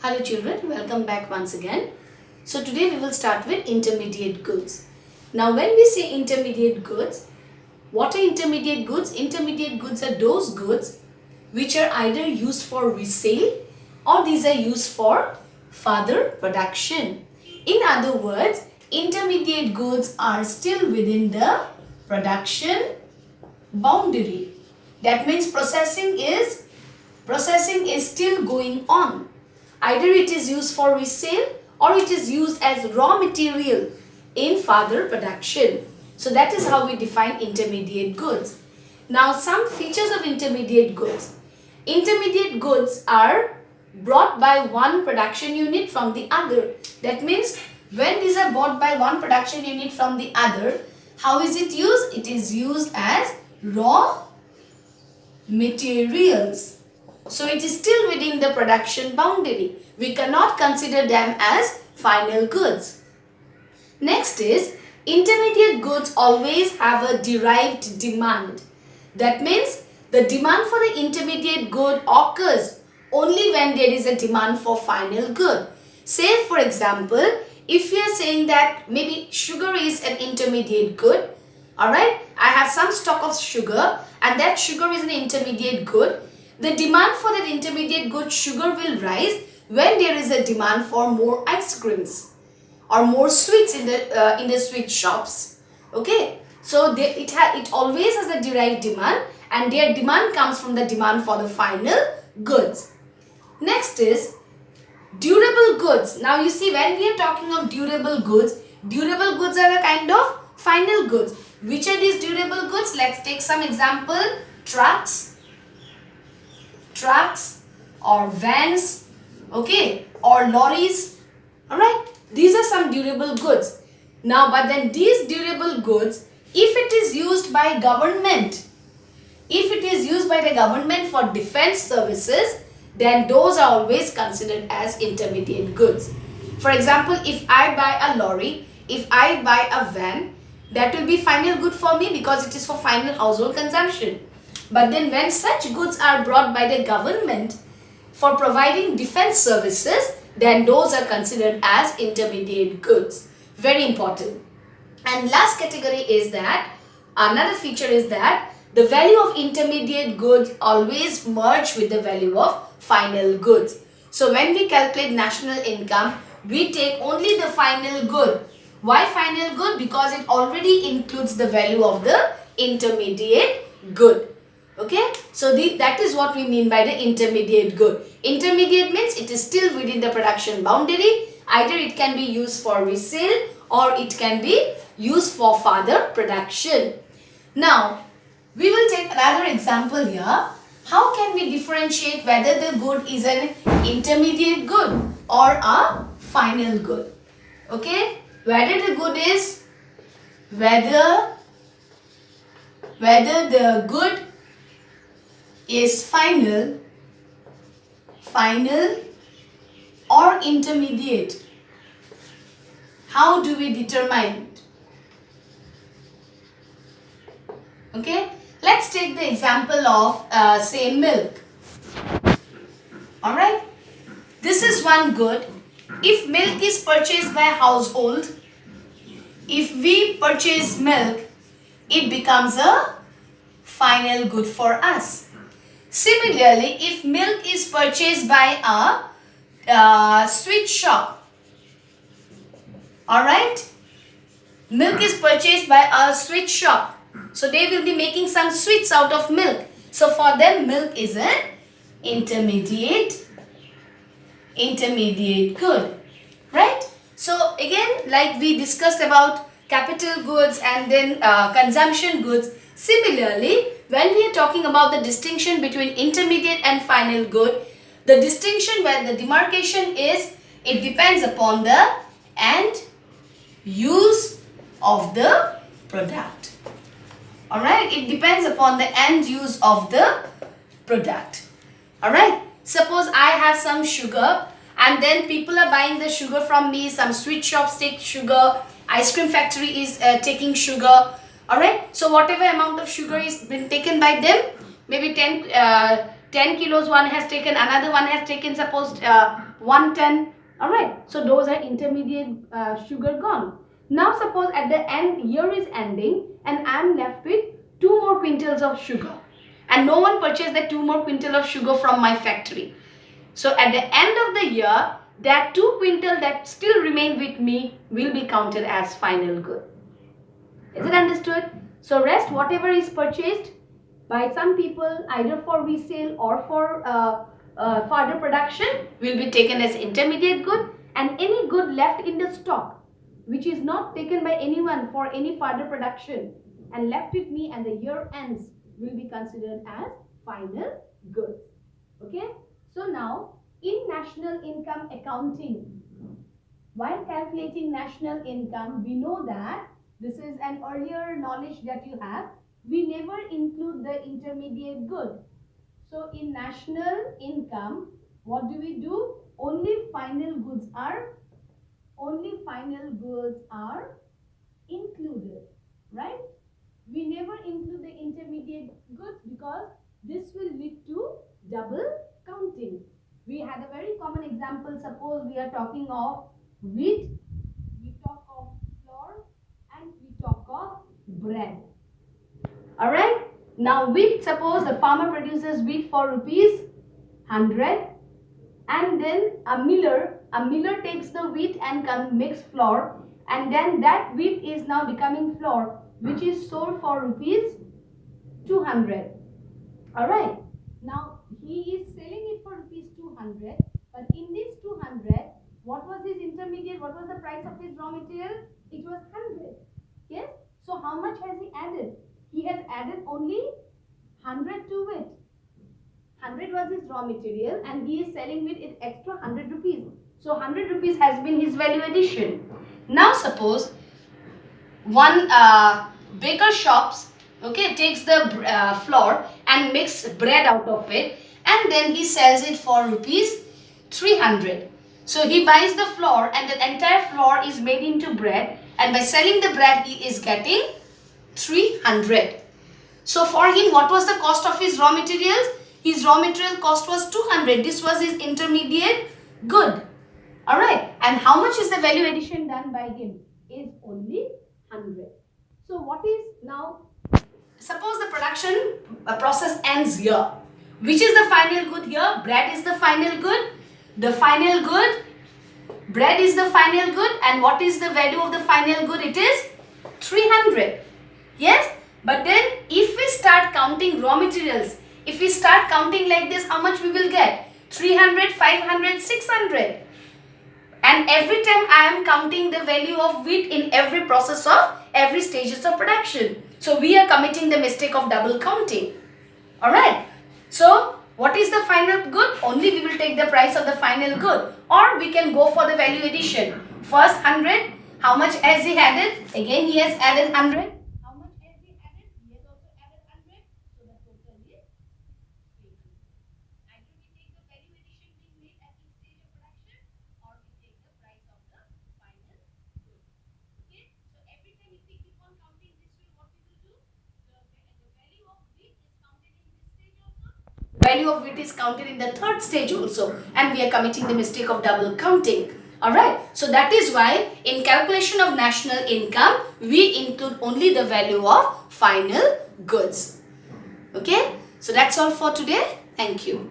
Hello children, welcome back once again. So today we will start with intermediate goods. Now when we say intermediate goods, what are intermediate goods? Intermediate goods are those goods which are either used for resale or these are used for further production. In other words, intermediate goods are still within the production boundary. That means processing is still going on. Either it is used for resale or it is used as raw material in further production. So that is how we define intermediate goods. Now some features of intermediate goods. Intermediate goods are brought by one production unit from the other. That means when these are bought by one production unit from the other, how is it used? It is used as raw materials. So it is still within the production boundary. We cannot consider them as final goods. Next is, intermediate goods always have a derived demand. That means the demand for the intermediate good occurs only when there is a demand for final good. Say for example, if we are saying that maybe sugar is an intermediate good, alright, I have some stock of sugar and that sugar is an intermediate good. The demand for that intermediate good sugar will rise when there is a demand for more ice creams or more sweets in the sweet shops. Okay, so it always has a derived demand and their demand comes from the demand for the final goods. Next is durable goods. Now you see, when we are talking of durable goods are a kind of final goods. Which are these durable goods? Let's take some example. Trucks or vans, okay, or lorries. Alright, these are some durable goods. Now but then these durable goods, if it is used by government, if it is used by the government for defense services, then those are always considered as intermediate goods. For example, if I buy a lorry, if I buy a van, that will be final good for me because it is for final household consumption. But then when such goods are brought by the government for providing defense services, then those are considered as intermediate goods. Very important. And last category is that, another feature is that the value of intermediate goods always merge with the value of final goods. So when we calculate national income, we take only the final good. Why final good? Because it already includes the value of the intermediate good. Okay, so that is what we mean by the intermediate good. Intermediate means it is still within the production boundary. Either it can be used for resale or it can be used for further production. Now, we will take another example here. How can we differentiate whether the good is an intermediate good or a final good? Okay, whether the good is, whether the good is final or intermediate. How do we determine it? Okay, let's take the example of say milk. Alright, this is one good. If milk is purchased by a household, if we purchase milk, it becomes a final good for us. Similarly, if milk is purchased by a sweet shop, alright, milk is purchased by a sweet shop, so they will be making some sweets out of milk. So for them, milk is an intermediate good, right? So again, like we discussed about capital goods and then consumption goods, similarly, when we are talking about the distinction between intermediate and final good, the distinction where the demarcation is, it depends upon the end use of the product. Alright, it depends upon the end use of the product. Alright, suppose I have some sugar and then people are buying the sugar from me, some sweet shops take sugar, ice cream factory is taking sugar. Alright, so whatever amount of sugar is been taken by them, maybe 10 kilos one has taken, another one has taken suppose 1 ton. Alright, so those are intermediate sugar gone. Now suppose at the end, year is ending and I am left with 2 more quintals of sugar. And no one purchased the 2 more quintal of sugar from my factory. So at the end of the year, that 2 quintal that still remain with me will be counted as final good. Is it understood? So rest, whatever is purchased by some people either for resale or for further production will be taken as intermediate good, and any good left in the stock which is not taken by anyone for any further production and left with me and the year ends will be considered as final goods. Okay, so now in national income accounting, while calculating national income, we know that this is an earlier knowledge that you have, we never include the intermediate good. So in national income, what do we do? Only final goods are included, right? We never include the intermediate goods because this will lead to double counting. We had a very common example. Suppose we are talking of wheat, we talk of flour, and we talk of bread. Alright? Now wheat, suppose the farmer produces wheat for rupees 100, and then a miller takes the wheat and makes flour, and then that wheat is now becoming flour which is sold for rupees 200. Alright, now he is selling it for rupees 200, but in this 200, what was his intermediate, what was the price of his raw material? It was 100. Yes, so how much has he added? He has added only 100 to it. 100 was his raw material and he is selling with it extra 100 rupees. So 100 rupees has been his value addition. Now suppose one baker shops, okay, takes the flour and makes bread out of it, and then he sells it for rupees 300. So he buys the flour and the entire flour is made into bread, and by selling the bread he is getting 300. So for him, what was the cost of his raw materials? His raw material cost was 200. This was his intermediate good. Alright, and how much is the value addition done by him? Is only 100. So what is now, suppose the production process ends here. Which is the final good here? Bread is the final good. The final good, bread is the final good, and what is the value of the final good? It is 300. Yes, but then if we start counting raw materials, if we start counting like this, how much we will get? 300, 500, 600. And every time I am counting the value of wheat in every process of every stages of production. So we are committing the mistake of double counting. Alright. So what is the final good? Only we will take the price of the final good. Or we can go for the value addition. First 100. How much has he added? Again he has added 100. How much has he added? He has also added 100. So the total is 300. Either we take the value addition being made at each stage of production, or we take the price of the final good. Okay, so every time if we keep on counting this way, what we will do? The value of wheat is counted in this stage also. The value of wheat is counted in the third stage also, and we are committing the mistake of double counting. Alright, so that is why in calculation of national income, we include only the value of final goods. Okay, so that's all for today. Thank you.